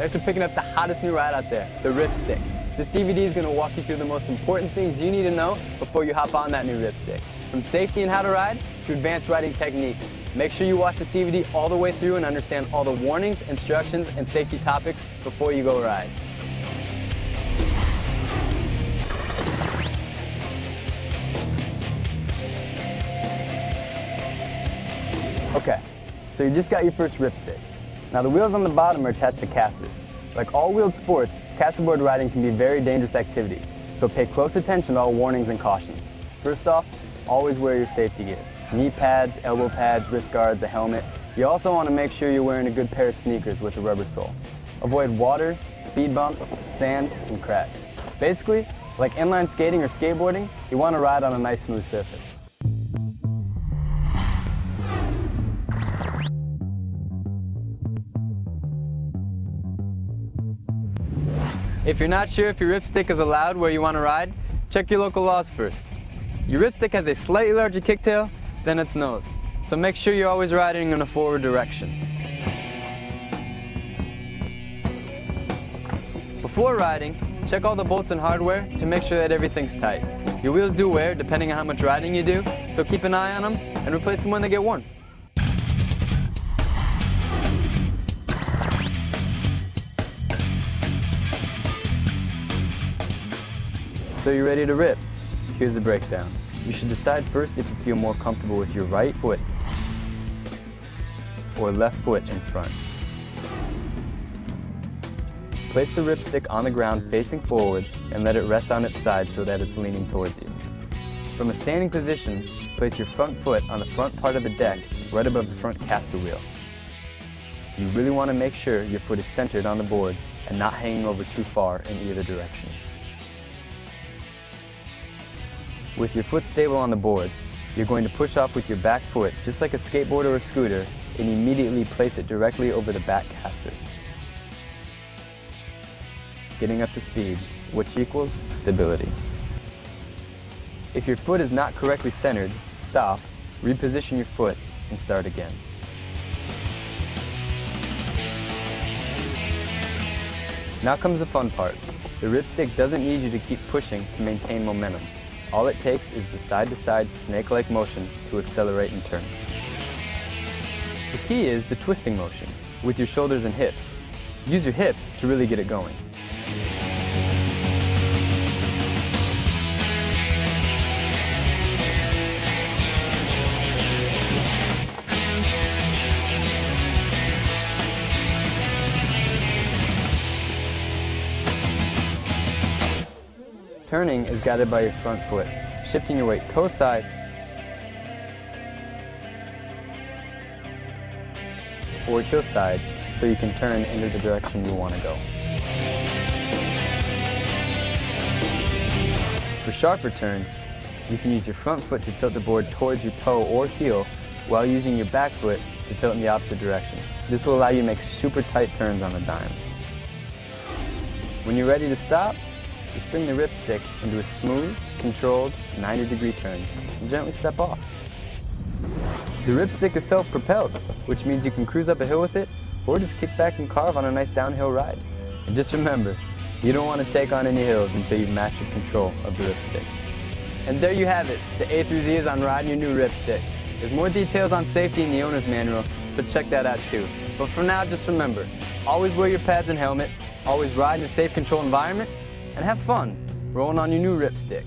Thanks for picking up the hottest new ride out there, the Ripstik. This DVD is going to walk you through the most important things you need to know before you hop on that new Ripstik. From safety and how to ride to advanced riding techniques. Make sure you watch this DVD all the way through and understand all the warnings, instructions, and safety topics before you go ride. Okay, so you just got your first Ripstik. Now the wheels on the bottom are attached to casters. Like all wheeled sports, casterboard riding can be a very dangerous activity, so pay close attention to all warnings and cautions. First off, always wear your safety gear. Knee pads, elbow pads, wrist guards, a helmet. You also want to make sure you're wearing a good pair of sneakers with a rubber sole. Avoid water, speed bumps, sand, and cracks. Basically, like inline skating or skateboarding, you want to ride on a nice smooth surface. If you're not sure if your Ripstik is allowed where you want to ride, check your local laws first. Your Ripstik has a slightly larger kicktail than its nose, so make sure you're always riding in a forward direction. Before riding, check all the bolts and hardware to make sure that everything's tight. Your wheels do wear depending on how much riding you do, so keep an eye on them and replace them when they get worn. So you're ready to rip? Here's the breakdown. You should decide first if you feel more comfortable with your right foot or left foot in front. Place the Ripstik on the ground facing forward and let it rest on its side so that it's leaning towards you. From a standing position, place your front foot on the front part of the deck right above the front caster wheel. You really want to make sure your foot is centered on the board and not hanging over too far in either direction. With your foot stable on the board, you're going to push off with your back foot just like a skateboard or a scooter and immediately place it directly over the back caster. Getting up to speed, which equals stability. If your foot is not correctly centered, stop, reposition your foot, and start again. Now comes the fun part. The Ripstik doesn't need you to keep pushing to maintain momentum. All it takes is the side-to-side snake-like motion to accelerate and turn. The key is the twisting motion with your shoulders and hips. Use your hips to really get it going. Turning is guided by your front foot, shifting your weight toe side or heel side so you can turn into the direction you want to go. For sharper turns, you can use your front foot to tilt the board towards your toe or heel while using your back foot to tilt in the opposite direction. This will allow you to make super tight turns on a dime. When you're ready to stop, you spring the Ripstik into a smooth, controlled 90-degree turn and gently step off. The Ripstik is self-propelled, which means you can cruise up a hill with it or just kick back and carve on a nice downhill ride. And just remember, you don't want to take on any hills until you've mastered control of the Ripstik. And there you have it, the A through Z is on riding your new Ripstik. There's more details on safety in the owner's manual, so check that out too. But for now, just remember, always wear your pads and helmet, always ride in a safe, controlled environment, and have fun rolling on your new Ripstik.